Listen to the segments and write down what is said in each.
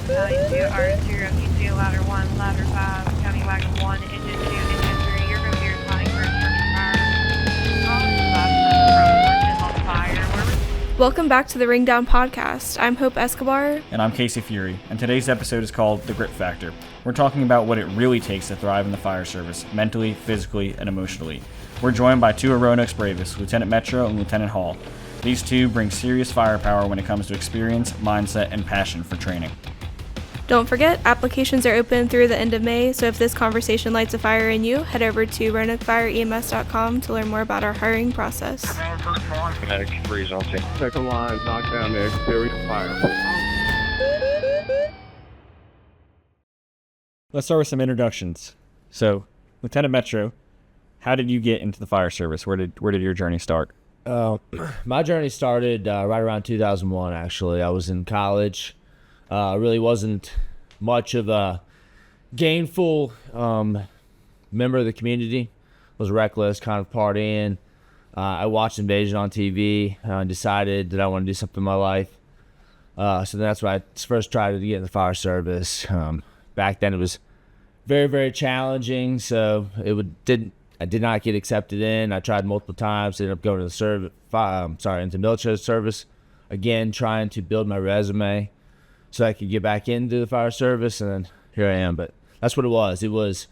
92, R0, PCO ladder 1, ladder 5, county wagon 1, engine 2, engine 3. You're going to be responding for obstruction fire. Calling the last from on fire. Welcome back to the Ringdown Podcast. I'm Hope Escobar. And I'm Casey Fury, and today's episode is called The Grit Factor. We're talking about what it really takes to thrive in the fire service, mentally, physically, and emotionally. We're joined by two of Roanoke's bravest, Lieutenant Metro and Lieutenant Hall. These two bring serious firepower when it comes to experience, mindset, and passion for training. Don't forget, applications are open through the end of May, so if this conversation lights a fire in you, head over to RoanokeFireEMS.com to learn more about our hiring process. Medic freeze on scene. Second line, knockdown the exterior fire. Let's start with some introductions. So, Lieutenant Metro, how did you get into the fire service? Where did your journey start? My journey started right around 2001, actually. I was in college. Really wasn't much of a gainful member of the community. Was reckless, kind of partying. I watched Invasion on TV and decided that I wanted to do something in my life. So that's why I first tried to get in the fire service. Back then it was very, very challenging, so I did not get accepted in. I tried multiple times. Ended up going to into military service. Again, trying to build my resume so I could get back into the fire service, and then here I am. But that's what it was.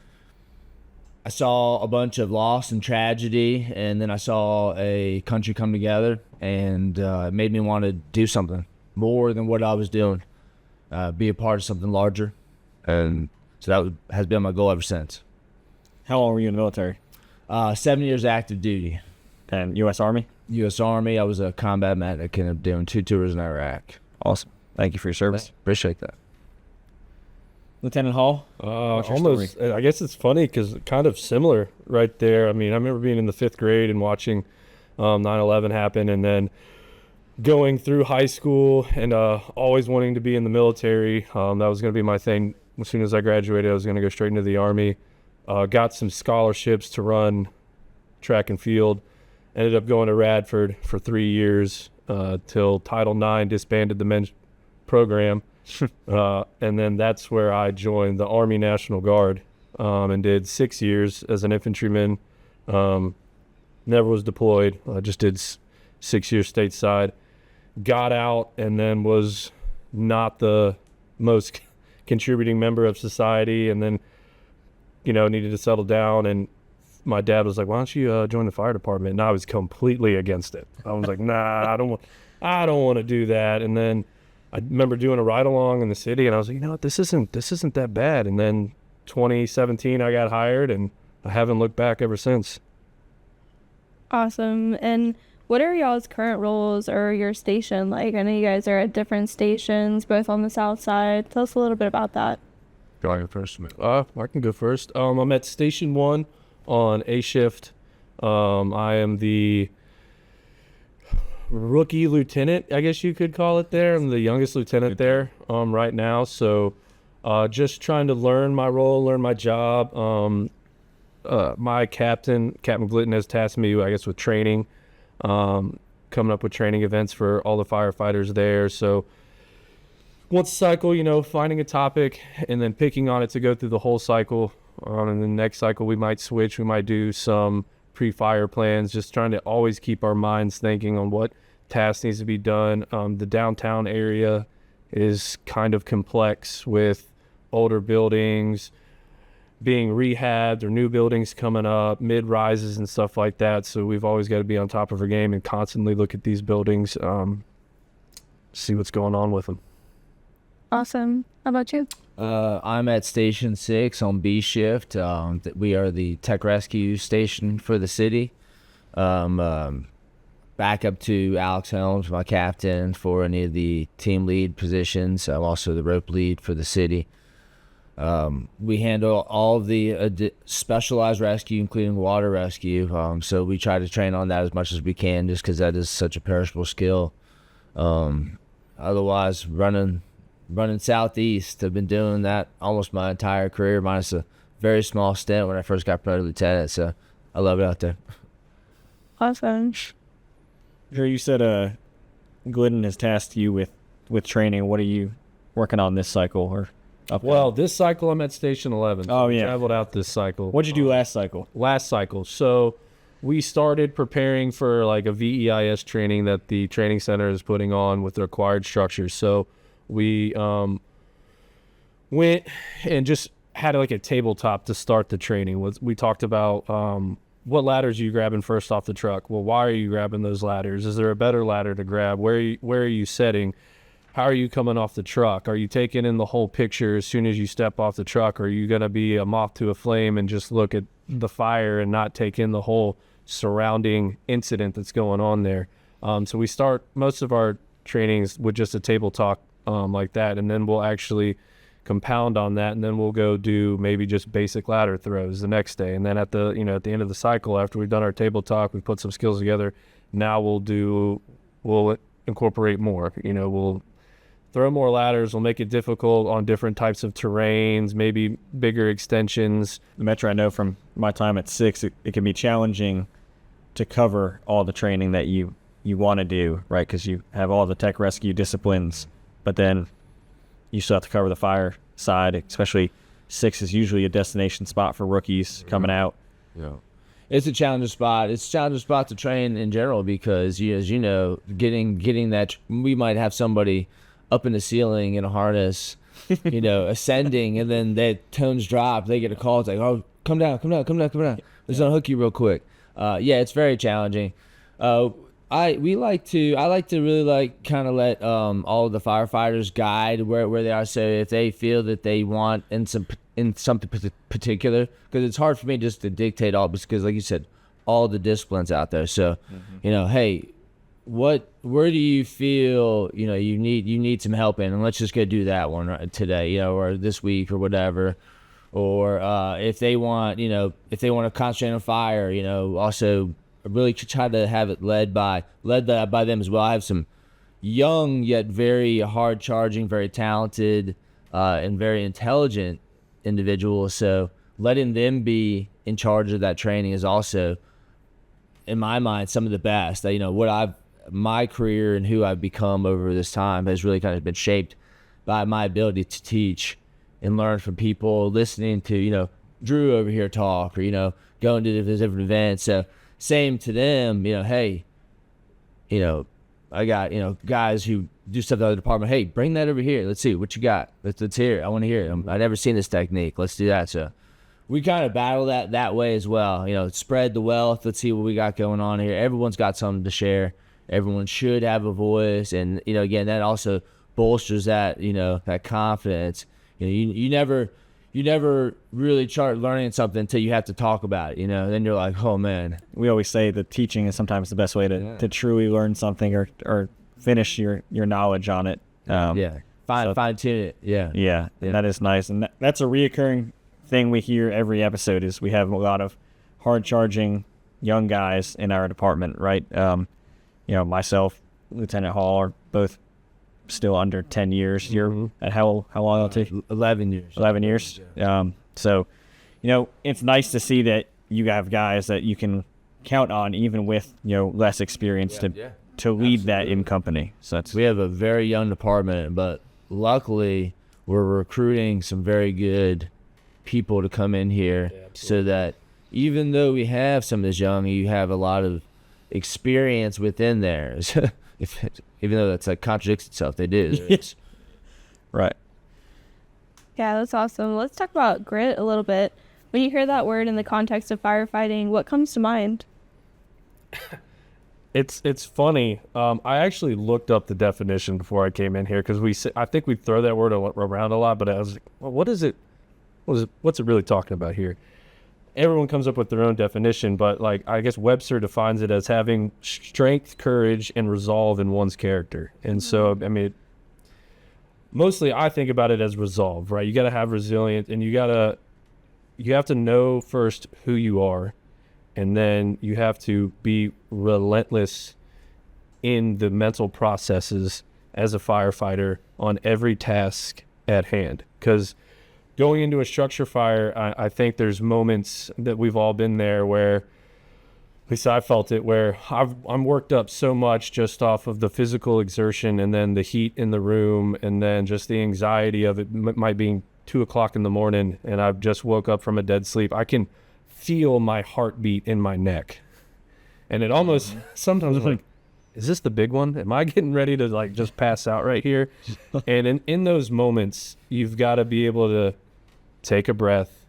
I saw a bunch of loss and tragedy, and then I saw a country come together, and it made me want to do something more than what I was doing, be a part of something larger. And so that has been my goal ever since. How long were you in the military? 7 years active duty. And U.S. Army? U.S. Army. I was a combat medic and I'm doing 2 tours in Iraq. Awesome. Thank you for your service. Appreciate that. Lieutenant Hall? Almost. Story? I guess it's funny because kind of similar right there. I mean, I remember being in the 5th grade and watching 9/11 happen, and then going through high school and always wanting to be in the military. That was going to be my thing. As soon as I graduated, I was going to go straight into the Army. Got some scholarships to run track and field. Ended up going to Radford for 3 years till Title IX disbanded the men's program. And then that's where I joined the Army National Guard and did 6 years as an infantryman. Never was deployed. I just did 6 years stateside. Got out and then was not the most contributing member of society, and then needed to settle down, and my dad was like, why don't you join the fire department? And I was completely against it. I was like, nah, I don't want to do that. And then I remember doing a ride along in the city, and I was like, what, this isn't that bad. And then 2017 I got hired, and I haven't looked back ever since. Awesome. And what are y'all's current roles or your station like? I know you guys are at different stations, both on the south side. Tell us a little bit about that. Go first. I can go first. I'm at Station 1 on A shift. I am the rookie lieutenant, I guess you could call it there. I'm the youngest lieutenant there right now. So just trying to learn my role, learn my job. My Captain Glitton, has tasked me, I guess, with training, coming up with training events for all the firefighters there. So once a cycle, finding a topic and then picking on it to go through the whole cycle. And the next cycle we might switch. We might do some pre-fire plans, just trying to always keep our minds thinking on what task needs to be done. The downtown area is kind of complex with older buildings being rehabbed or new buildings coming up, mid-rises and stuff like that. So we've always got to be on top of our game and constantly look at these buildings, see what's going on with them. Awesome. How about you? I'm at Station 6 on B shift. We are the tech rescue station for the city. Back up to Alex Helms, my captain, for any of the team lead positions. I'm also the rope lead for the city. We handle all of the specialized rescue, including water rescue. So we try to train on that as much as we can, just because that is such a perishable skill. Otherwise, running southeast, I've been doing that almost my entire career, minus a very small stint when I first got promoted to lieutenant. So I love it out there. Awesome. Here you said Glidden has tasked you with training. What are you working on this cycle or upcoming? Well, this cycle I'm at Station 11. So Oh, I yeah. traveled out this cycle. What'd you do last cycle? Last cycle. So we started preparing for like a VEIS training that the training center is putting on with the required structures. So we went and just had like a tabletop to start the training. We talked about what ladders are you grabbing first off the truck? Well, why are you grabbing those ladders? Is there a better ladder to grab? Where are you setting? How are you coming off the truck? Are you taking in the whole picture as soon as you step off the truck? Are you going to be a moth to a flame and just look at the fire and not take in the whole surrounding incident that's going on there? So we start most of our trainings with just a table talk like that, and then we'll actually compound on that, and then we'll go do maybe just basic ladder throws the next day. And then at the end of the cycle, after we've done our table talk, we've put some skills together, now we'll incorporate more. We'll throw more ladders. We'll make it difficult on different types of terrains, maybe bigger extensions. The Metro, I know from my time at 6, it can be challenging to cover all the training that you want to do, right? Because you have all the tech rescue disciplines, but then you still have to cover the fire side, especially 6 is usually a destination spot for rookies coming out. Yeah. It's a challenging spot. It's a challenging spot to train in general because, as you know, getting that, we might have somebody up in the ceiling in a harness, ascending, and then their tones drop. They get a call. It's like, oh, come down. Let's unhook you real quick. It's very challenging. I like to really kind of let all of the firefighters guide where they are. So if they feel that they want in something particular, because it's hard for me just to dictate all, because like you said, all the disciplines out there. So, hey, where do you feel you need some help in, and let's just go do that one today, or this week or whatever. Or if they want to concentrate on fire, also really try to have it led by them as well. I have some young yet very hard charging, very talented, and very intelligent individuals. So letting them be in charge of that training is also, in my mind, some of the best. My career and who I've become over this time has really kind of been shaped by my ability to teach and learn from people, listening to, Drew over here talk, or, going to different events. So same to them, hey, I got, guys who do stuff in the other department. Hey, bring that over here. Let's see what you got. Let's hear it. I want to hear it. I've never seen this technique. Let's do that. So we kind of battle that way as well. Spread the wealth. Let's see what we got going on here. Everyone's got something to share. Everyone should have a voice. And, again, that also bolsters that, that confidence. You never really start learning something until you have to talk about it, then you're like, oh man. We always say that teaching is sometimes the best way to truly learn something or finish your knowledge on it. Fine tune it. Yeah, that is nice. And that's a reoccurring thing we hear every episode is we have a lot of hard charging young guys in our department, right? Myself, Lieutenant Hall are both still under 10 years. You're at how long? 11 years. 11 years. So, it's nice to see that you have guys that you can count on, even with less experience to lead that in company. So we have a very young department, but luckily we're recruiting some very good people to come in here, so that even though we have some of this young, you have a lot of experience within there. Even though that's contradicts itself, they do. Yes. Right. Yeah, that's awesome. Let's talk about grit a little bit. When you hear that word in the context of firefighting, what comes to mind? It's funny. I actually looked up the definition before I came in here, because I think we throw that word around a lot, but I was like, well, what is it? What's it really talking about here? Everyone comes up with their own definition, but I guess Webster defines it as having strength, courage, and resolve in one's character. And so, mostly I think about it as resolve, right? You got to have resilience, and you have to know first who you are, and then you have to be relentless in the mental processes as a firefighter on every task at hand. Because going into a structure fire, I think there's moments that we've all been there where at least I felt it, where I'm worked up so much just off of the physical exertion and then the heat in the room and then just the anxiety of it might being 2 o'clock in the morning and I've just woke up from a dead sleep. I can feel my heartbeat in my neck. And it almost sometimes I'm like, is this the big one? Am I getting ready to like just pass out right here? And in those moments, you've got to be able to take a breath,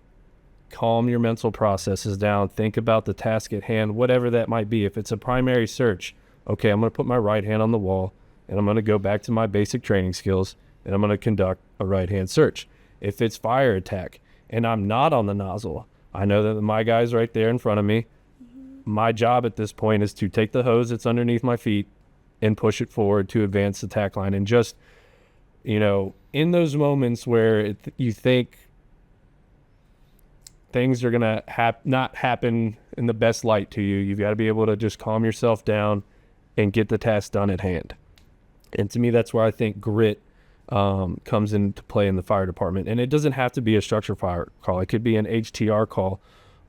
calm your mental processes down, think about the task at hand, whatever that might be. If it's a primary search, okay, I'm going to put my right hand on the wall and I'm going to go back to my basic training skills and I'm going to conduct a right hand search. If it's fire attack and I'm not on the nozzle, I know that my guy's right there in front of me. My job at this point is to take the hose that's underneath my feet and push it forward to advance the tack line. And just, in those moments where you think things are going to not happen in the best light to you, you've got to be able to just calm yourself down and get the task done at hand. And to me, that's where I think grit comes into play in the fire department. And it doesn't have to be a structure fire call. It could be an HTR call.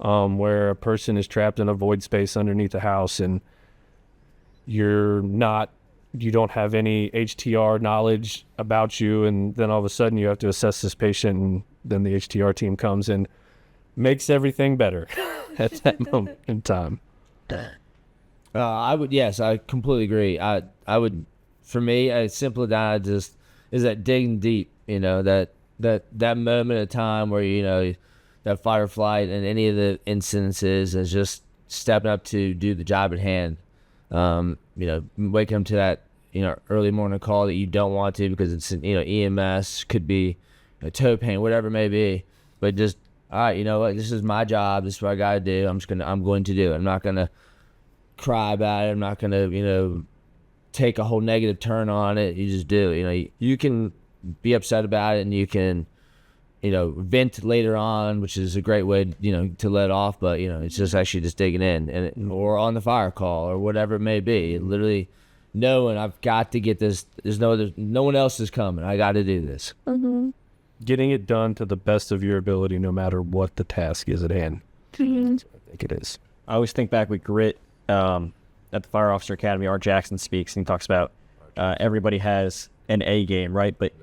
Where a person is trapped in a void space underneath a house and you don't have any HTR knowledge about you, and then all of a sudden you have to assess this patient, and then the HTR team comes and makes everything better at that moment in time. I completely agree. I would, for me, I simple down just is that digging deep, that moment of time where, that firefight and any of the incidences is just stepping up to do the job at hand. Waking up to that, early morning call that you don't want to because it's, EMS, could be toe pain, whatever it may be. But just, all right, you know what, this is my job. This is what I got to do. I'm going to do it. I'm not going to cry about it. I'm not going to, take a whole negative turn on it. You just do it. You can be upset about it and you can, vent later on, which is a great way, to let off. But, it's just actually just digging in or on the fire call or whatever it may be. Literally knowing I've got to get this. No one else is coming. I got to do this. Mm-hmm. Getting it done to the best of your ability, no matter what the task is at hand. Mm-hmm. I think it is. I always think back with grit at the Fire Officer Academy. Art Jackson speaks and he talks about everybody has an A game, right? But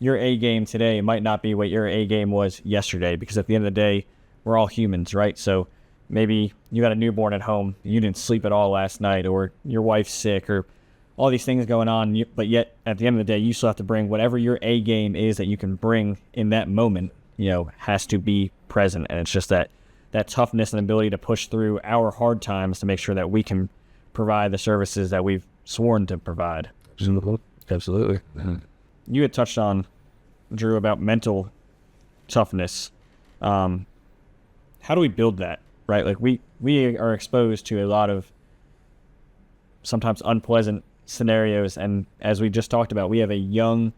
your A game today might not be what your A game was yesterday, because at the end of the day, we're all humans, right? So maybe you got a newborn at home, you didn't sleep at all last night, or your wife's sick, or all these things going on, but yet at the end of the day, you still have to bring whatever your A game is that you can bring in that moment, has to be present. And it's just that toughness and ability to push through our hard times to make sure that we can provide the services that we've sworn to provide. Absolutely. You had touched on, Drew, about mental toughness. How do we build that, right? Like we are exposed to a lot of sometimes unpleasant scenarios. And as we just talked about, we have a young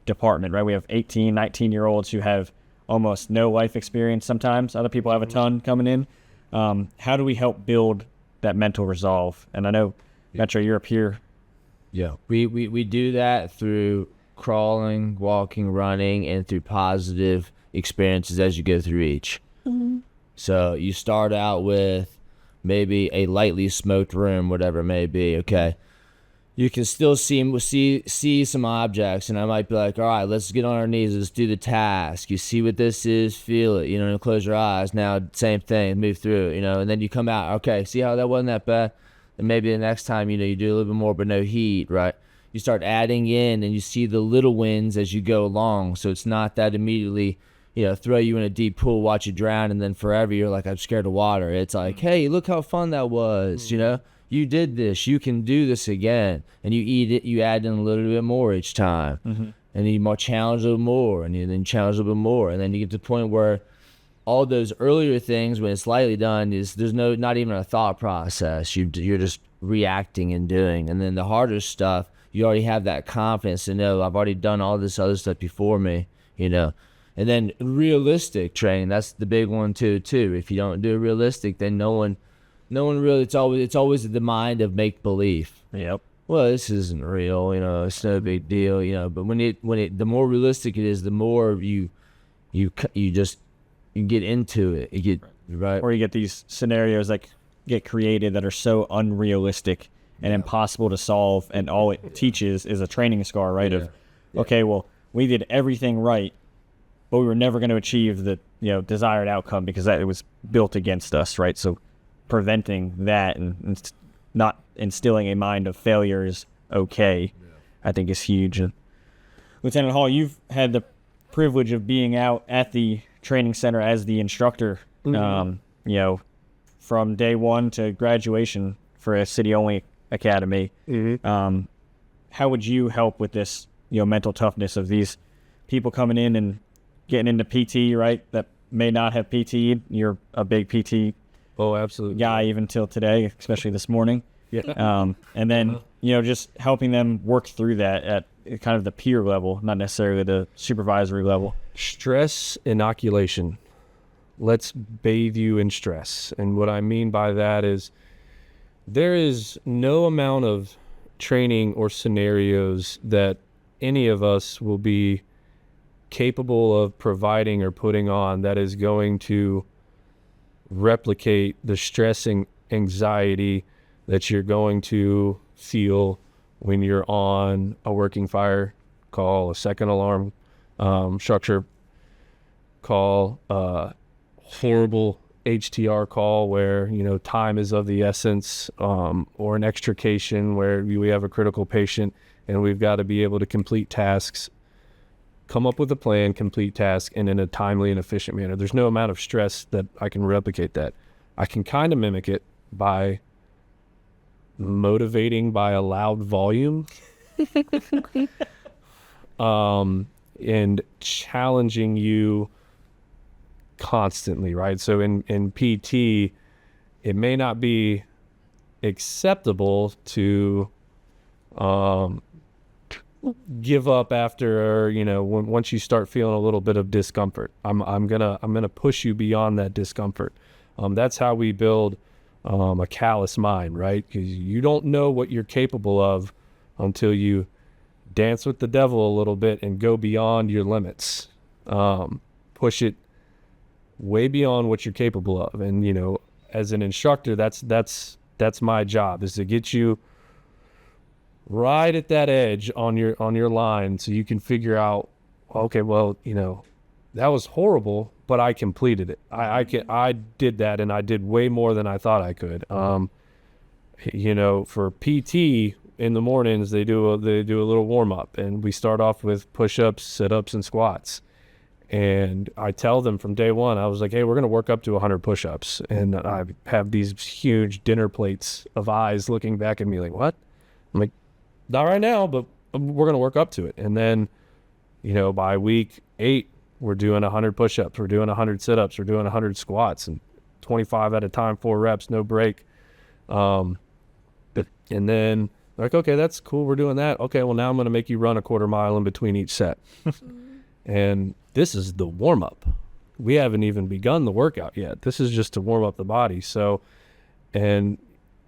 department, right? We have 18, 19-year-olds who have almost no life experience sometimes. Other people have a ton coming in. How do we help build that mental resolve? And I know, Metro, you're up here. Yeah, we do that through crawling, walking, running, and through positive experiences as you go through each. Mm-hmm. So you start out with maybe a lightly smoked room, whatever it may be. Okay, you can still see some objects, and I might be like, all right, let's get on our knees, let's do the task. You see what this is, feel it, and close your eyes. Now, same thing, move through it, and then you come out. Okay, see how that wasn't that bad? And maybe the next time, you do a little bit more, but no heat, right? You start adding in, and you see the little wins as you go along. So it's not that immediately, throw you in a deep pool, watch you drown, and then forever you're like, I'm scared of water. It's like, hey, look how fun that was, You did this. You can do this again. And you eat it. You add in a little bit more each time. Mm-hmm. And then you challenge a little more, and then challenge a little bit more. And then you get to the point where all those earlier things, when it's lightly done, there's not even a thought process. You're just reacting and doing. And then the harder stuff, you already have that confidence to know I've already done all this other stuff before me, And then realistic training, that's the big one too. If you don't do realistic, then no one really. It's always the mind of make believe. Yep. Well, this isn't real. It's no big deal. But when the more realistic it is, the more you get into it. You get right. Or you get these scenarios like get created that are so unrealistic and impossible to solve, and all it teaches is a training scar, right? Of, okay, well, we did everything right, but we were never going to achieve the desired outcome because it was built against us, right? So preventing that and not instilling a mind of failure is okay, I think is huge. And Lieutenant Hall, you've had the privilege of being out at the training center as the instructor, from day one to graduation for a city-only academy. How would you help with this, mental toughness of these people coming in and getting into PT, right, that may not have PT'd? You're a big PT absolutely guy even till today, especially this morning. Yeah. And then, just helping them work through that at kind of the peer level, not necessarily the supervisory level. Stress inoculation. Let's bathe you in stress. And what I mean by that is there is no amount of training or scenarios that any of us will be capable of providing or putting on that is going to replicate the stress and anxiety that you're going to feel when you're on a working fire call, a second alarm structure call, horrible HTR call where time is of the essence, or an extrication where we have a critical patient and we've got to be able to complete tasks, come up with a plan, complete tasks, and in a timely and efficient manner. There's no amount of stress that I can replicate that. I can kind of mimic it by motivating by a loud volume and challenging you constantly, right? So in PT, it may not be acceptable to give up after, once you start feeling a little bit of discomfort. I'm gonna push you beyond that discomfort. That's how we build a callous mind, right? Because you don't know what you're capable of until you dance with the devil a little bit and go beyond your limits. Push it way beyond what you're capable of. And as an instructor, that's my job, is to get you right at that edge on your line so you can figure out, okay, well, that was horrible, but I completed it. I did that, and I did way more than I thought I could. For PT in the mornings, they do a little warm up, and we start off with push-ups, sit-ups, and squats. And I tell them from day one, I was like, hey, we're going to work up to 100 push-ups. And I have these huge dinner plates of eyes looking back at me like, what? I'm like, not right now, but we're going to work up to it. And then, by week 8, we're doing 100 push-ups, we're doing 100 sit-ups, we're doing 100 squats, and 25 at a time, 4 reps, no break. And then like, okay, that's cool, we're doing that. Okay, well, now I'm going to make you run a quarter mile in between each set. And this is the warm-up. We haven't even begun the workout yet. This is just to warm up the body. So, and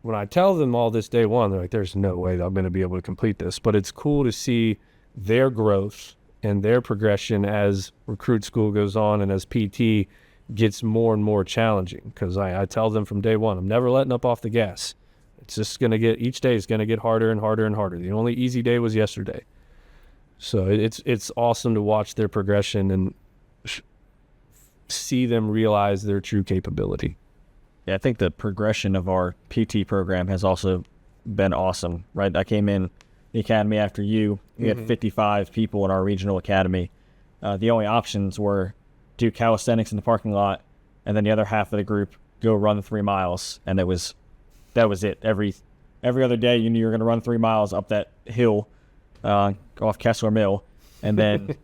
when I tell them all this day one, they're like, there's no way that I'm going to be able to complete this. But it's cool to see their growth and their progression as recruit school goes on and as PT gets more and more challenging. Because I tell them from day one, I'm never letting up off the gas. It's just going to get, each day is going to get harder and harder and harder. The only easy day was yesterday. So it's awesome to watch their progression and see them realize their true capability. Yeah, I think the progression of our PT program has also been awesome, right? I came in the academy after you. We had 55 people in our regional academy. The only options were do calisthenics in the parking lot, and then the other half of the group go run 3 miles, and that was it. Every other day, you knew you were going to run 3 miles up that hill off Kessler Mill, and then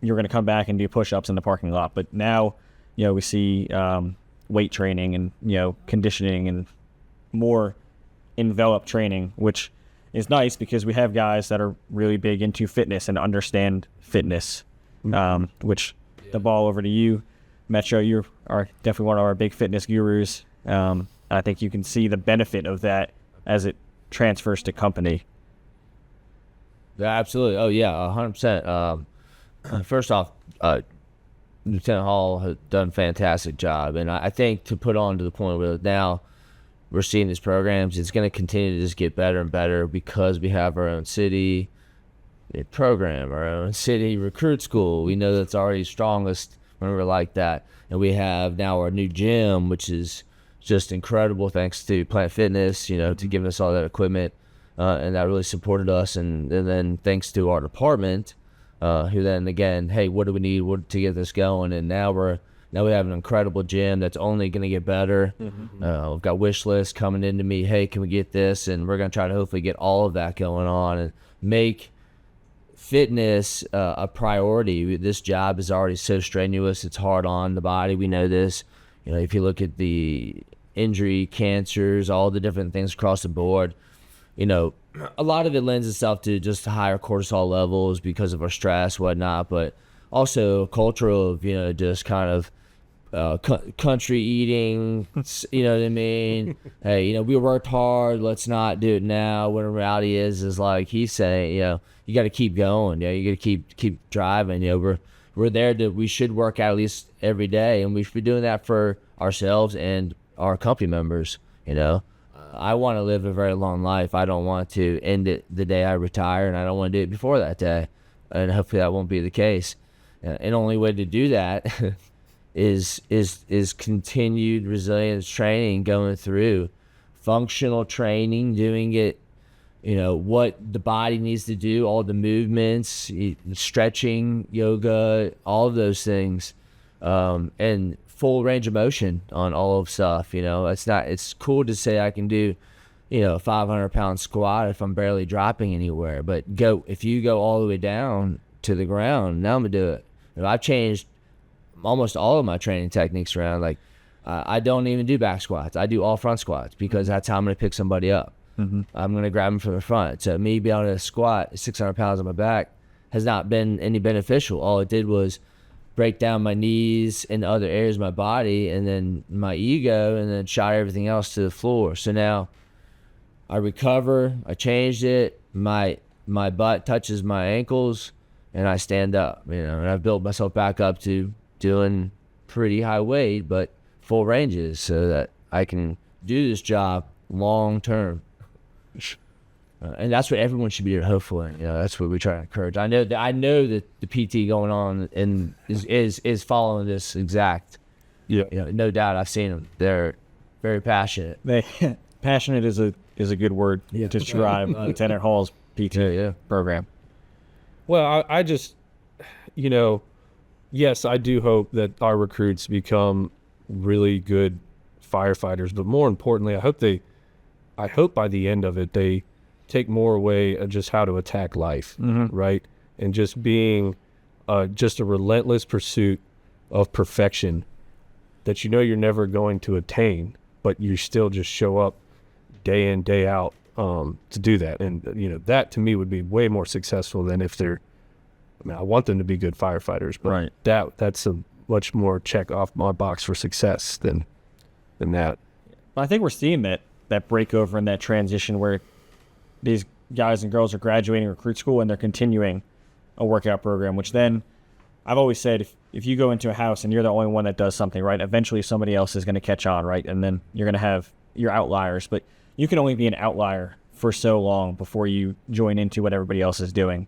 you're going to come back and do push-ups in the parking lot. But now, we see weight training and, conditioning and more enveloped training, which is nice because we have guys that are really big into fitness and understand fitness, which the ball over to you, Metro. You are definitely one of our big fitness gurus. I think you can see the benefit of that as it transfers to company. Yeah, absolutely. Oh, yeah, 100%. First off, Lieutenant Hall has done a fantastic job. And I think to put on to the point where now we're seeing these programs. It's going to continue to just get better and better because we have our own city program, our own city recruit school. We know that's already strongest when we're like that. And we have now our new gym, which is just incredible thanks to Planet Fitness, to giving us all that equipment. And that really supported us. And then thanks to our department, who then again, hey, what do we need to get this going? And now we have an incredible gym that's only going to get better. We've got wish lists coming into me. Hey, can we get this? And we're going to try to hopefully get all of that going on and make fitness a priority. This job is already so strenuous. It's hard on the body. We know this. If you look at the injury, cancers, all the different things across the board, a lot of it lends itself to just higher cortisol levels because of our stress, whatnot, but also cultural of, just kind of country eating, you know what I mean? Hey, we worked hard, let's not do it now. When the reality is like he's saying, you got to keep going. You got to keep driving. We're there we should work out at least every day, and we should be doing that for ourselves and our company members. I want to live a very long life. I don't want to end it the day I retire, and I don't want to do it before that day. And hopefully that won't be the case. And the only way to do that is continued resilience training, going through functional training, doing it, what the body needs to do, all the movements, stretching, yoga, all of those things, and full range of motion on all of stuff. It's cool to say I can do, a 500-pound squat if I'm barely dropping anywhere, but if you go all the way down to the ground, now I'm gonna do it. I've changed almost all of my training techniques around. Like, I don't even do back squats. I do all front squats because that's how I'm gonna pick somebody up. I'm gonna grab them from the front. So me being able to squat 600 pounds on my back has not been any beneficial. All it did was break down my knees and other areas of my body, and then my ego, and then shot everything else to the floor. So now I recover, I changed it, my butt touches my ankles, and I stand up, and I've built myself back up to doing pretty high weight, but full ranges, so that I can do this job long term. And that's what everyone should be doing, hopefully. That's what we try to encourage. I know that the PT going on and is following this exact. Yeah. No doubt. I've seen them. They're very passionate. Passionate is a good word to describe Lieutenant Hall's PT program. Well, I just, yes, I do hope that our recruits become really good firefighters, but more importantly, I hope by the end of it, they take more away of just how to attack life, right? And just being just a relentless pursuit of perfection that you're never going to attain, but you still just show up day in, day out to do that. And, that to me would be way more successful than if I want them to be good firefighters, but that's a much more check off my box for success than that. I think we're seeing that breakover and that transition where these guys and girls are graduating recruit school and they're continuing a workout program, which then I've always said, if you go into a house and you're the only one that does something, right, eventually somebody else is going to catch on, right? And then you're going to have your outliers, but you can only be an outlier for so long before you join into what everybody else is doing.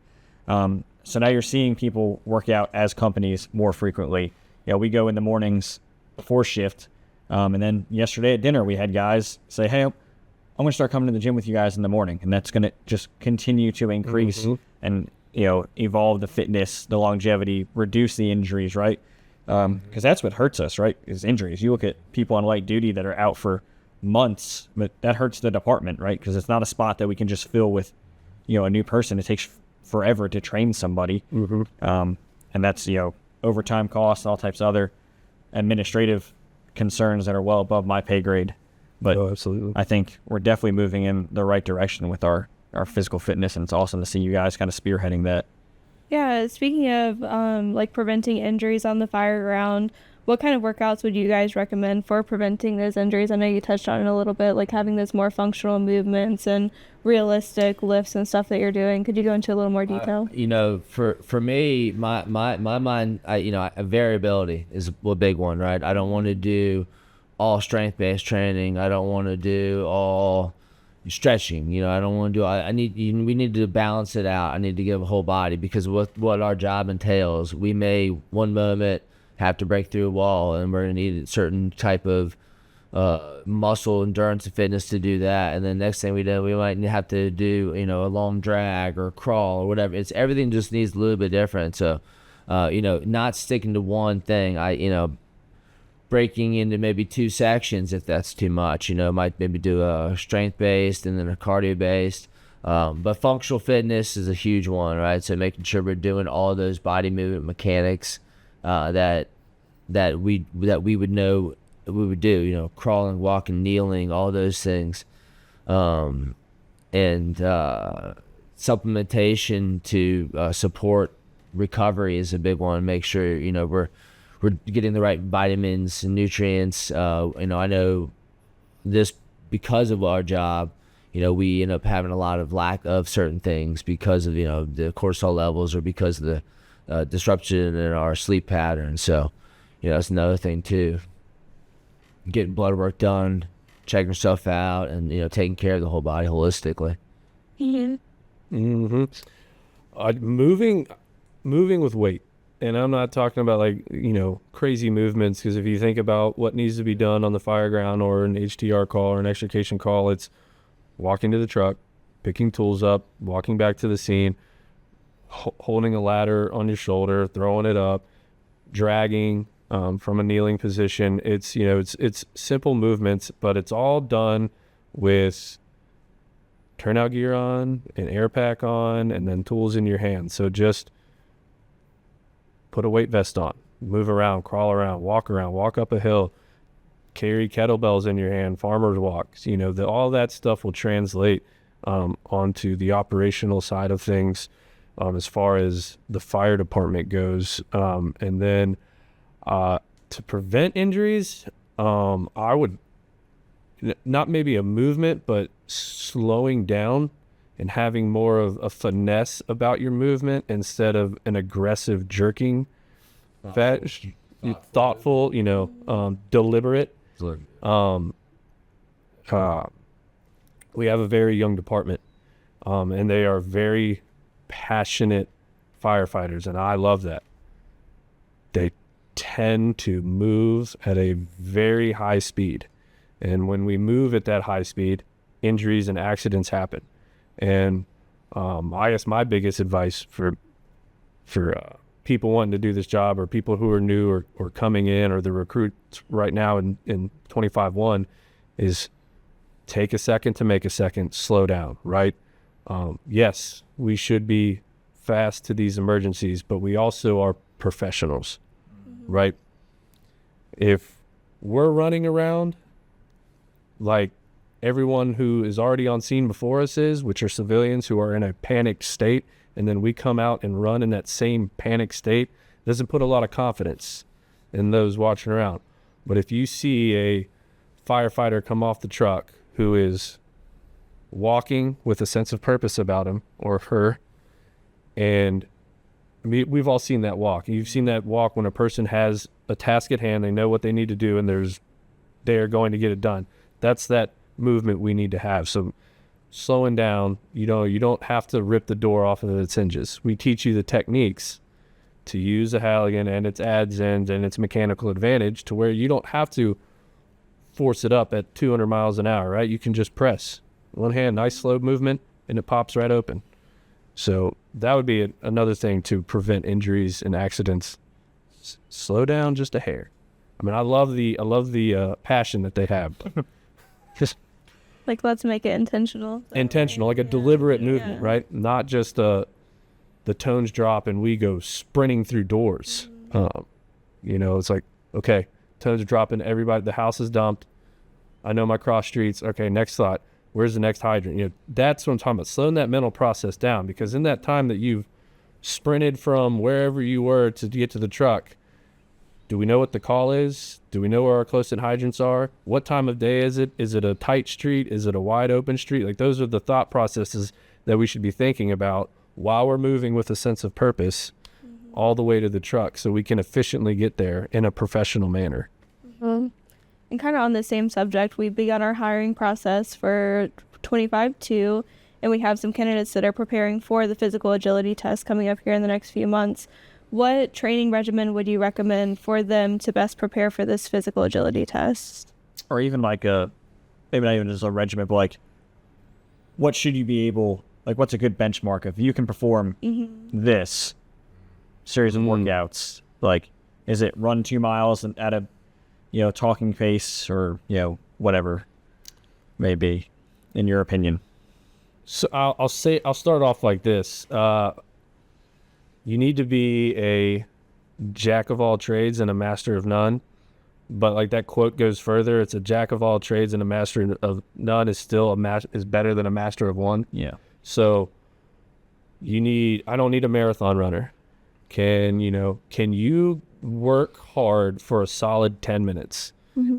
So now you're seeing people work out as companies more frequently. We go in the mornings before shift. And then yesterday at dinner, we had guys say, hey, I'm going to start coming to the gym with you guys in the morning. And that's going to just continue to increase and, evolve the fitness, the longevity, reduce the injuries, right? Because that's what hurts us, right, is injuries. You look at people on light duty that are out for months, but that hurts the department, right? Because it's not a spot that we can just fill with, a new person. It takes forever to train somebody. And that's, overtime costs and all types of other administrative concerns that are well above my pay grade. But absolutely. I think we're definitely moving in the right direction with our physical fitness, and it's awesome to see you guys kind of spearheading that. Yeah, speaking of preventing injuries on the fire ground, what kind of workouts would you guys recommend for preventing those injuries? I know you touched on it a little bit, like having those more functional movements and realistic lifts and stuff that you're doing. Could you go into a little more detail? For me, my mind, variability is a big one, right? I don't want to do all strength-based training. I don't want to do all stretching. You know, I don't want to do. We need to balance it out. I need to give a whole body, because what our job entails, we may one moment have to break through a wall, and we're gonna need a certain type of muscle endurance and fitness to do that. And then next thing we do, we might have to do, you know, a long drag or a crawl or whatever. It's everything just needs a little bit different. So, you know, not sticking to one thing. Breaking into maybe 2 sections if that's too much. You know, might maybe do a strength-based and then a cardio-based. But functional fitness is a huge one, right? So making sure we're doing all those body movement mechanics that we would know we would do. You know, crawling, walking, kneeling, all those things, and supplementation to support recovery is a big one. Make sure, you know, we're getting the right vitamins and nutrients. You know, I know this because of our job. You know, we end up having a lot of lack of certain things because of, you know, the cortisol levels, or because of the disruption in our sleep pattern. So, you know, that's another thing too. Getting blood work done, checking yourself out, and, you know, taking care of the whole body holistically. Moving with weight. And I'm not talking about, like, you know, crazy movements, because if you think about what needs to be done on the fire ground or an HTR call or an extrication call, it's walking to the truck, picking tools up, walking back to the scene, holding a ladder on your shoulder, throwing it up, dragging from a kneeling position. It's, you know, it's simple movements, but it's all done with turnout gear on, an air pack on, and then tools in your hand. So just put a weight vest on, move around, crawl around, walk up a hill, carry kettlebells in your hand, farmer's walks. You know, all that stuff will translate onto the operational side of things as far as the fire department goes. And then to prevent injuries, I would not maybe a movement, but slowing down and having more of a finesse about your movement instead of an aggressive jerking. Thoughtful, you know, deliberate. We have a very young department, and they are very passionate firefighters, and I love that. They tend to move at a very high speed, and when we move at that high speed, injuries and accidents happen. And I guess my biggest advice for people wanting to do this job, or people who are new or coming in, or the recruits right now in 25-1, is take a second to make a second, slow down, right? Yes, we should be fast to these emergencies, but we also are professionals, right? If we're running around like everyone who is already on scene before us is, which are civilians who are in a panicked state, and then we come out and run in that same panicked state, doesn't put a lot of confidence in those watching around. But if you see a firefighter come off the truck who is walking with a sense of purpose about him or her, and I mean, we've all seen that walk. You've seen that walk when a person has a task at hand, they know what they need to do, and they're going to get it done. That's that movement we need to have. So slowing down, you don't have to rip the door off of its hinges. We teach you the techniques to use a Halligan and its adz end and its mechanical advantage to where you don't have to force it up at 200 miles an hour, right? You can just press one hand, nice slow movement, and it pops right open. So that would be another thing to prevent injuries and accidents. Slow down just a hair. I mean, I love the passion that they have. Just Like, let's make it intentional. intentional, like a deliberate movement, right? Not just the tones drop and we go sprinting through doors. You know, it's like, okay, tones are dropping, everybody, the house is dumped. I know my cross streets. Okay, next thought, where's the next hydrant? You know, that's what I'm talking about, slowing that mental process down, because in that time that you've sprinted from wherever you were to get to the truck, do we know what the call is? Do we know where our close-in hydrants are? What time of day is it? Is it a tight street? Is it a wide open street? Like, those are the thought processes that we should be thinking about while we're moving with a sense of purpose all the way to the truck, so we can efficiently get there in a professional manner. And kind of on the same subject, we've begun our hiring process for 25-2, and we have some candidates that are preparing for the physical agility test coming up here in the next few months. What training regimen would you recommend for them to best prepare for this physical agility test? Or even like maybe not even just a regimen, but like, what should you be able, like, what's a good benchmark if you can perform this series of workouts? Like, is it run 2 miles at a, talking pace, or, whatever may be, in your opinion? So I'll start off like this. You need to be a jack of all trades and a master of none. But like that quote goes further. It's a jack of all trades and a master of none is still is better than a master of one. Yeah. So I don't need a marathon runner. Can you work hard for a solid 10 minutes?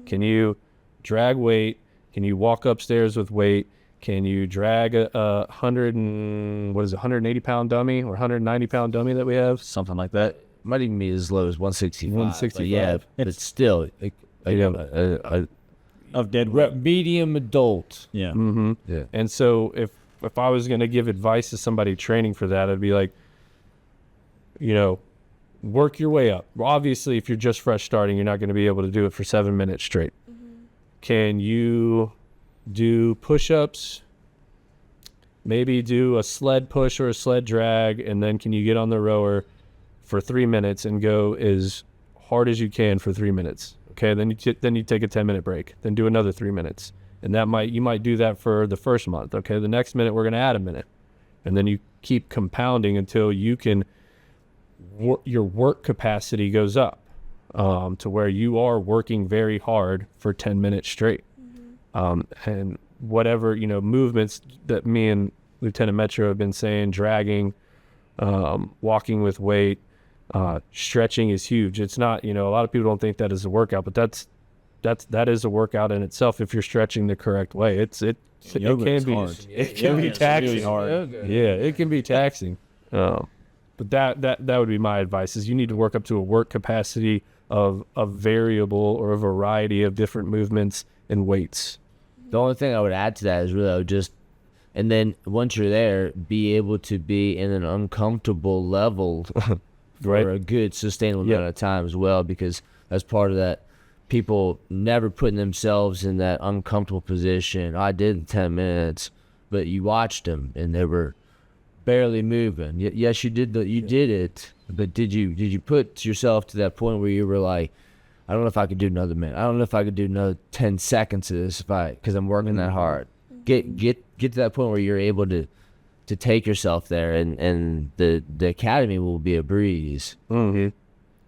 Can you drag weight? Can you walk upstairs with weight? Can you drag a 180 pound dummy or 190 pound dummy that we have? Something like that. Might even be as low as 165. 165. But yeah, but still, Of dead weight. medium adult. Yeah. Yeah. And so if I was going to give advice to somebody training for that, I'd be like, work your way up. Obviously, if you're just fresh starting, you're not going to be able to do it for 7 minutes straight. Can you do push-ups? Maybe do a sled push or a sled drag, and then can you get on the rower for 3 minutes and go as hard as you can for 3 minutes? Okay, then you take a 10-minute break, then do another 3 minutes, and you might do that for the first month. Okay, the next minute we're going to add a minute, and then you keep compounding until you can your work capacity goes up to where you are working very hard for 10 minutes straight. And whatever movements that me and Lieutenant Metro have been saying, dragging, walking with weight, stretching is huge. It's not, a lot of people don't think that is a workout, but that is a workout in itself if you're stretching the correct way. It can be taxing. Really hard. Yeah, it can be taxing. But that would be my advice: is you need to work up to a work capacity of a variable or a variety of different movements and weights. The only thing I would add to that is really I would just, and then once you're there, be able to be in an uncomfortable level Right. for a good sustainable amount of time as well, because as part of that, people never putting themselves in that uncomfortable position. I did 10 minutes, but you watched them and they were barely moving. Yes, you did it, but did you put yourself to that point where you were like, I don't know if I could do another minute. I don't know if I could do another 10 seconds of this because I'm working that hard. Get to that point where you're able to take yourself there, and the academy will be a breeze. Mm-hmm.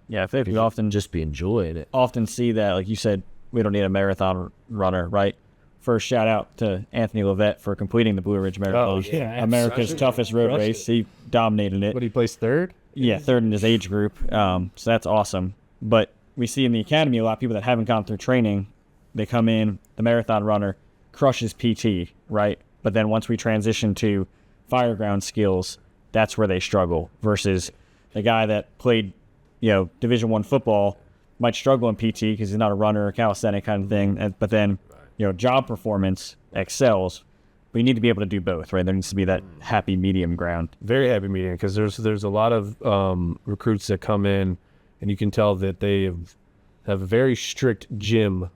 Yeah, I think we often just be enjoying it. Often see that, like you said, we don't need a marathon runner, right? First shout out to Anthony Levette for completing the Blue Ridge Marathon. Oh, yeah, America's toughest road race. He dominated it. But he placed third? Yeah, third in his age group. So that's awesome. But we see in the academy a lot of people that haven't gone through training. They come in, the marathon runner crushes PT, right? But then once we transition to fireground skills, that's where they struggle. Versus the guy that played, Division I football might struggle in PT because he's not a runner or calisthenic kind of thing. But then, job performance excels. But you need to be able to do both, right? There needs to be that happy medium ground. Very happy medium, because there's a lot of recruits that come in, and you can tell that they have a very strict gym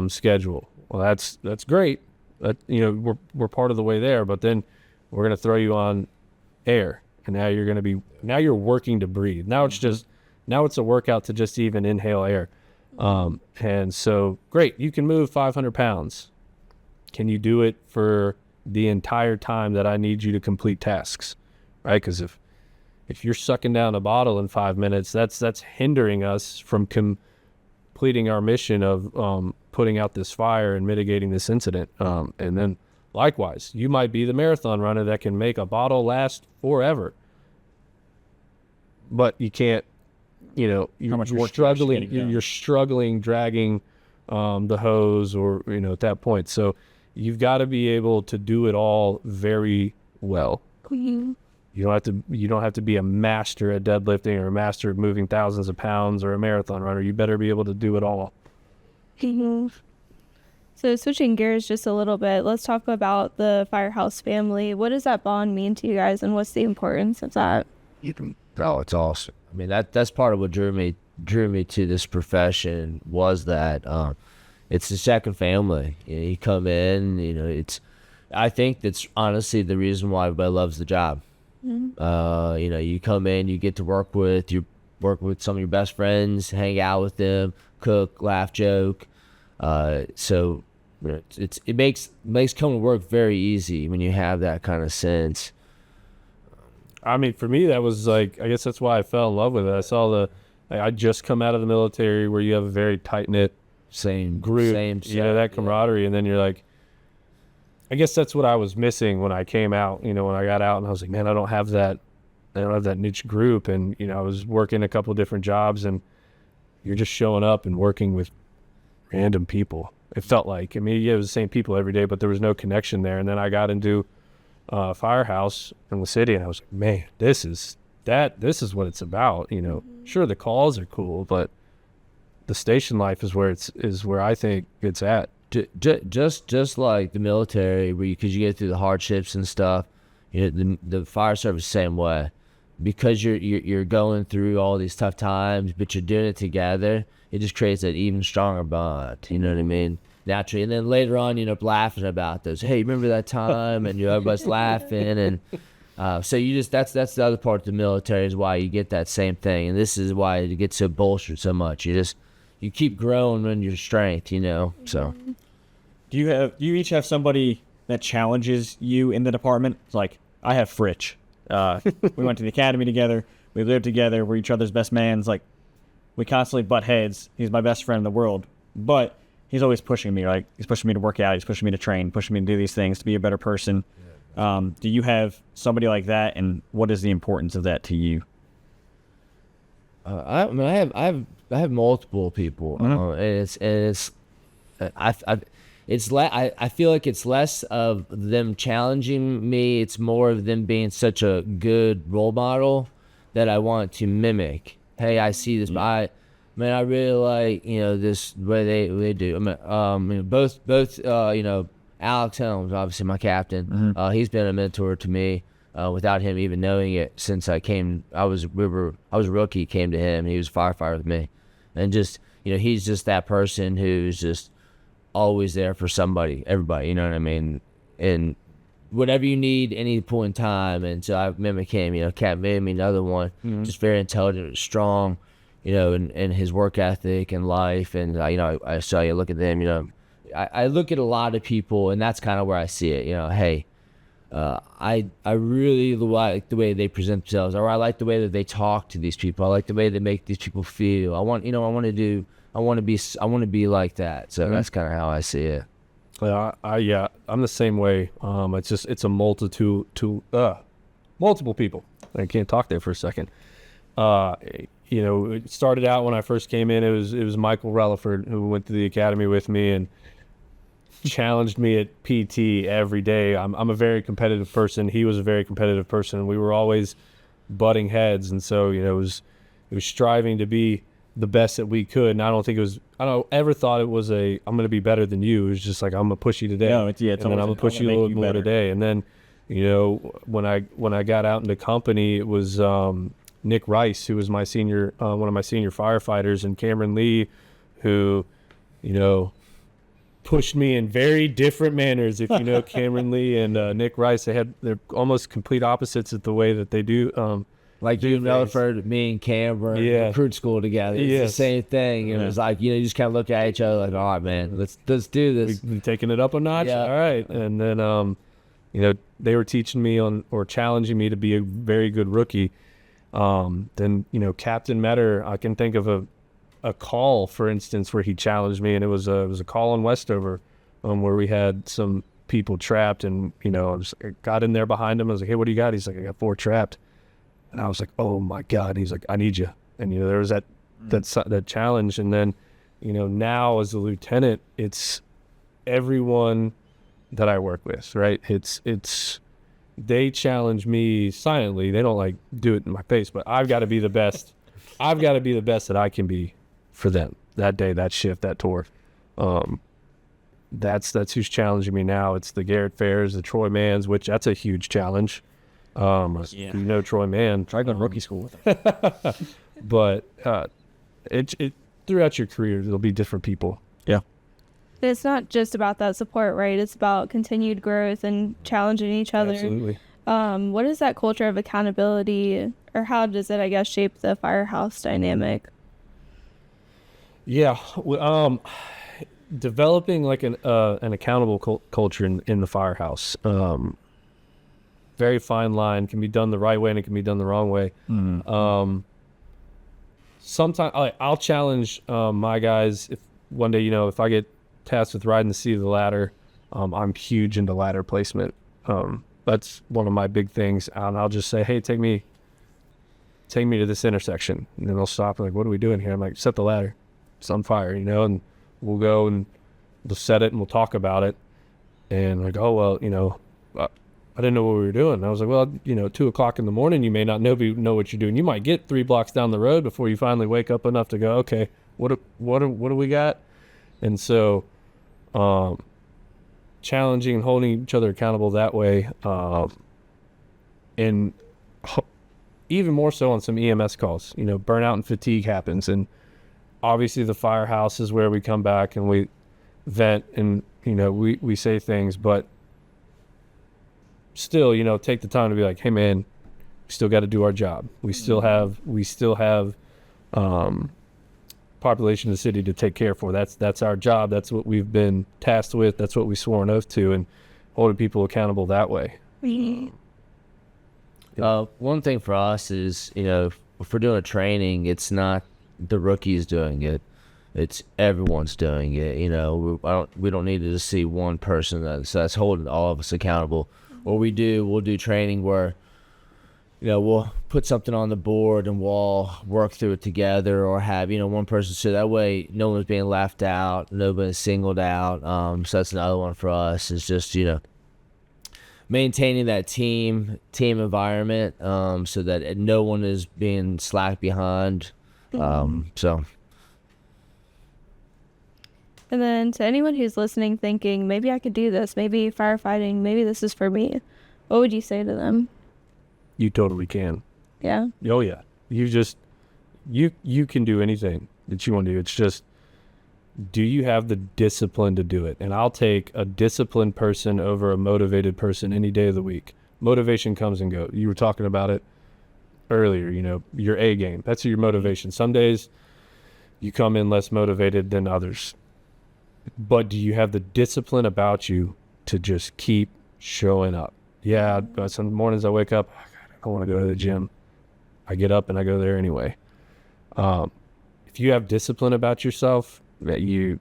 schedule. Well, that's great. We're part of the way there, but then we're going to throw you on air, and now you're working to breathe. Now it's a workout to just even inhale air. And so great, you can move 500 pounds. Can you do it for the entire time that I need you to complete tasks, right? Because if you're sucking down a bottle in 5 minutes, that's hindering us from completing our mission of putting out this fire and mitigating this incident. And then likewise, you might be the marathon runner that can make a bottle last forever, but you can't. You're struggling. You're struggling dragging the hose, or at that point. So you've got to be able to do it all very well. Mm-hmm. You don't have to be a master at deadlifting or a master at moving thousands of pounds or a marathon runner. You better be able to do it all. So switching gears just a little bit, let's talk about the Firehouse family. What does that bond mean to you guys, and what's the importance of that? Oh, it's awesome. I mean, that's part of what drew me to this profession was that it's the second family. You come in, I think that's honestly the reason why everybody loves the job. You come in, you get to work with some of your best friends, hang out with them, cook, laugh, joke. So it makes coming to work very easy when you have that kind of sense. I mean, for me, that was like, I guess that's why I fell in love with it. I just come out of the military where you have a very tight-knit Same group, same that camaraderie. And then you're like, I guess that's what I was missing when I came out, when I got out, and I was like, man, I don't have that niche group. And, I was working a couple different jobs, and you're just showing up and working with random people. It felt like, it was the same people every day, but there was no connection there. And then I got into Firehouse in the city, and I was like, man, this is what it's about. Sure, the calls are cool, but the station life is where I think it's at. Just like the military, because you get through the hardships and stuff, the fire service same way, because you're going through all these tough times, but you're doing it together. It just creates that even stronger bond. You know what I mean? Naturally, and then later on, you end up laughing about those. Hey, remember that time? And everybody's laughing, and so that's the other part of the military is why you get that same thing, and this is why it gets so bolstered so much. You keep growing in your strength, So, Do you each have somebody that challenges you in the department? It's like, I have Fritch. We went to the academy together. We lived together. We're each other's best man. It's like, we constantly butt heads. He's my best friend in the world. But he's always pushing me. Like, he's pushing me to work out. He's pushing me to train, pushing me to do these things, to be a better person. Do you have somebody like that, and what is the importance of that to you? I have multiple people. I feel like it's less of them challenging me. It's more of them being such a good role model that I want to mimic. Hey, I see this. I really like this way they do. Both Alex Helms, obviously my captain. He's been a mentor to me without him even knowing it since I came. I was a rookie, came to him, and he was a firefighter with me, and just he's just that person who's just always there for everybody, you know what I mean? And whatever you need, any point in time. And so I mimic him, Cap made me another one, just very intelligent, strong, and his work ethic and life. And, I saw you look at them, I look at a lot of people, and that's kind of where I see it, hey, I really like the way they present themselves, or I like the way that they talk to these people. I like the way they make these people feel. I want to be like that. So that's kind of how I see it. I'm the same way. It's a multitude multiple people. I can't talk there for a second. It started out when I first came in. It was Michael Relaford who went to the academy with me and challenged me at PT every day. I'm a very competitive person. He was a very competitive person. We were always butting heads, and so it was striving to be the best that we could. And I don't ever thought it was I'm going to be better than you. It was just like, I'm going to push you today. No, and then I'm going to push you a little more today. And then, when I got out into company, it was Nick Rice, who was my senior, one of my senior firefighters, and Cameron Lee, who, pushed me in very different manners. If you know Cameron Lee and Nick Rice, they're almost complete opposites at the way that they do. Like you and Relaford, me and Cameron, recruit school together. It's the same thing. And it's like, you just kind of look at each other like, all right, man, let's do this. We taking it up a notch? Yeah. All right. And then, they were teaching me or challenging me to be a very good rookie. Then, Captain Metter, I can think of a call, for instance, where he challenged me, and it was a call in Westover where we had some people trapped, and, I got in there behind him. I was like, hey, what do you got? He's like, I got 4 trapped. And I was like, oh my God. He's like, I need you. And, there was that challenge. And then, now as a lieutenant, it's everyone that I work with, right? They challenge me silently. They don't do it in my face, but I've got to be the best. I've got to be the best that I can be for them that day, that shift, that tour. That's who's challenging me now. It's the Garrett Fairs, the Troy Mans, which that's a huge challenge. You know Troy Mann. Try going to rookie school with him. But it throughout your career, there'll be different people. Yeah. It's not just about that support, right? It's about continued growth and challenging each other. Absolutely. What is that culture of accountability, or how does it, I guess, shape the firehouse dynamic? Yeah. Developing like an accountable culture in the firehouse. Very fine line, can be done the right way and it can be done the wrong way. Sometimes I'll challenge my guys. If one day, if I get tasked with riding the seat of the ladder, I'm huge into ladder placement. That's one of my big things. And I'll just say, hey, take me to this intersection. And then they'll stop and like, what are we doing here? I'm like, set the ladder. It's on fire, and we'll go and we'll set it and we'll talk about it. And like, oh, well, I didn't know what we were doing. And I was like, well, 2:00 in the morning, you may not know what you're doing. You might get 3 blocks down the road before you finally wake up enough to go, okay, what do we got? And so, challenging and holding each other accountable that way, and even more so on some EMS calls. Burnout and fatigue happens, and obviously the firehouse is where we come back and we vent and we say things, but still, take the time to be like, hey man, we still got to do our job. We still have population of the city to take care for. That's our job. That's what we've been tasked with. That's what we swore an oath to, and holding people accountable that way. One thing for us is, if we're doing a training, it's not the rookies doing it. It's everyone's doing it. We don't need to just see one person that's holding all of us accountable. What we'll do training where, we'll put something on the board and we'll all work through it together, or have, one person, so that way no one's being left out, nobody's singled out. So that's another one for us, is just, maintaining that team environment, so that no one is being slacked behind. So. And then to anyone who's listening thinking, maybe I could do this, maybe firefighting, maybe this is for me, what would you say to them? You totally can. Yeah? Oh yeah. You can do anything that you want to do. It's just, do you have the discipline to do it? And I'll take a disciplined person over a motivated person any day of the week. Motivation comes and goes. You were talking about it earlier, your A game. That's your motivation. Some days you come in less motivated than others. But do you have the discipline about you to just keep showing up? Yeah, some mornings I wake up, I want to go to the gym. I get up and I go there anyway. If you have discipline about yourself, the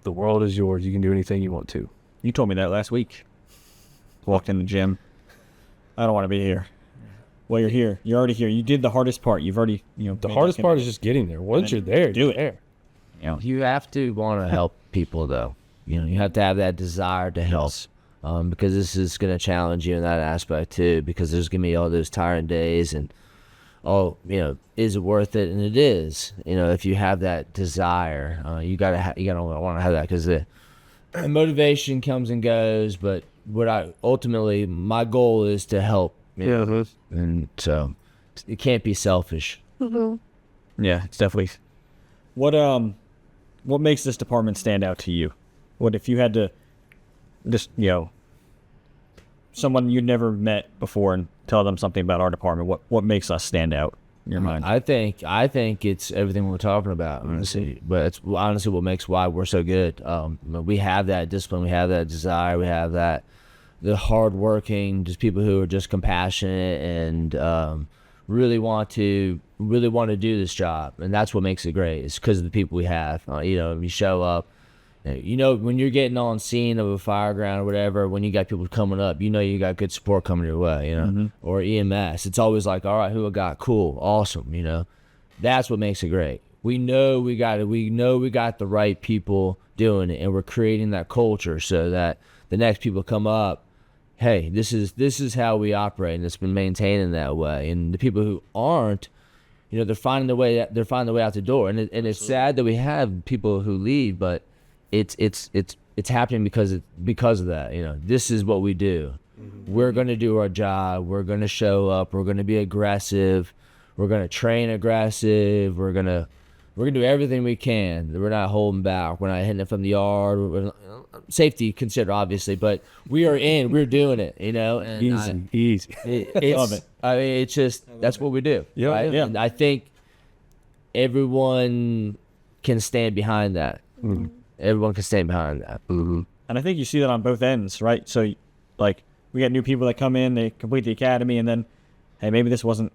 world is yours. You can do anything you want to. You told me that last week. Walked in the gym. I don't want to be here. Well, you're here. You're already here. You did the hardest part. You've already, The hardest part is just getting there. Once you're there, do it. There. You have to want to help people, though. You have to have that desire to help, because this is going to challenge you in that aspect too, because there's going to be all those tiring days, and is it worth it? And it is. If you have that desire, you gotta want to have that, because the motivation comes and goes. But ultimately my goal is to help. And so it can't be selfish. Mm-hmm. Yeah, it's definitely. What makes this department stand out to you? What if you had to just, someone you'd never met before and tell them something about our department, what makes us stand out in your mind? I think it's everything we're talking about, honestly. But it's honestly what makes why we're so good. We have that discipline, we have that desire, we have that, the hardworking, just people who are just compassionate and really want to do this job, and that's what makes it great. It's because of the people we have. You show up, when you're getting on scene of a fire ground or whatever, when you got people coming up, you got good support coming your way, Mm-hmm. or EMS. It's always like, all right, who I got? Cool, awesome. That's what makes it great. We know we got the right people doing it, and we're creating that culture so that the next people come up, hey, this is how we operate, and it's been maintaining that way. And the people who aren't, they're finding their way out the door. And it's sad that we have people who leave, but it's happening because of that. You know, this is what we do. We're gonna do our job. We're gonna show up. We're gonna be aggressive. We're gonna train aggressive. We're gonna do everything we can. We're not holding back. We're not hitting it from the yard. Safety considered, obviously, but we're doing it, you know. And Easy. Love it. I mean, it's just, that's what we do. Yeah, right? yeah. And I think everyone can stand behind that. Everyone can stand behind that. And I think you see that on both ends, right? So, like, we get new people that come in, they complete the academy, and then, hey, maybe this wasn't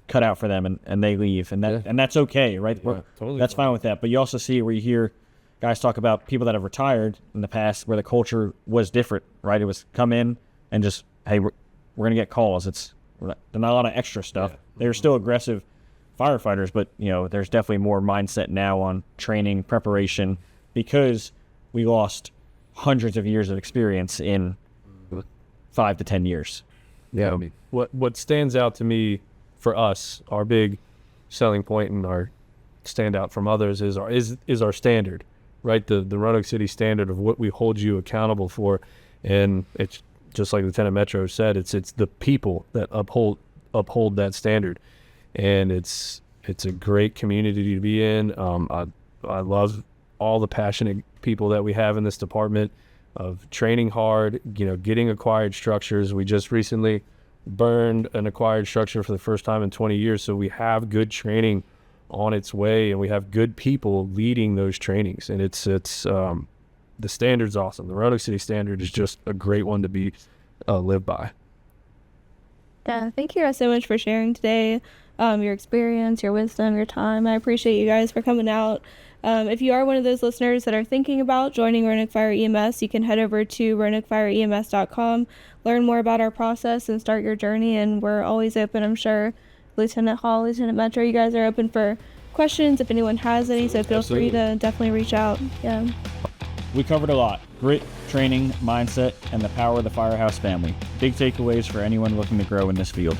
cut out for them, and they leave, and that's okay, right? Totally That's fine with that. But you also see where you hear guys talk about people that have retired in the past where the culture was different, right? It was come in and just, hey, we're gonna get calls. There's not a lot of extra stuff. They're still aggressive firefighters, but you know, there's definitely more mindset now on training, preparation, because we lost hundreds of years of experience in 5 to 10 years. Yeah. What stands out to me for us, our big selling point and our standout from others is our standard, right? The Roanoke City standard of what we hold you accountable for, and it's just like Lieutenant Metro said, it's the people that uphold that standard, and it's a great community to be in. I love all the passionate people that we have in this department of training hard, you know, getting acquired structures. We just recently burned an acquired structure for the first time in 20 years. So we have good training on its way, and we have good people leading those trainings. And it's the standard's awesome. The Roanoke City standard is just a great one to be lived by. Yeah, thank you guys so much for sharing today, your experience, your wisdom, your time. I appreciate you guys for coming out. If you are one of those listeners that are thinking about joining Roanoke Fire EMS, you can head over to RoanokeFireEMS.com, learn more about our process, and start your journey. And we're always open, I'm sure. Lieutenant Hall, Lieutenant Metro, you guys are open for questions if anyone has any, so feel free to definitely reach out. Yeah. We covered a lot: grit, training, mindset, and the power of the Firehouse family. Big takeaways for anyone looking to grow in this field.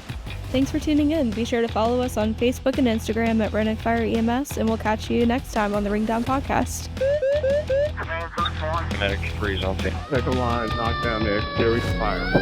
Thanks for tuning in. Be sure to follow us on Facebook and Instagram at Roanoke Fire EMS, and we'll catch you next time on the Ringdown Podcast. Medic freeze on scene. Second line, knockdown there, carry fire.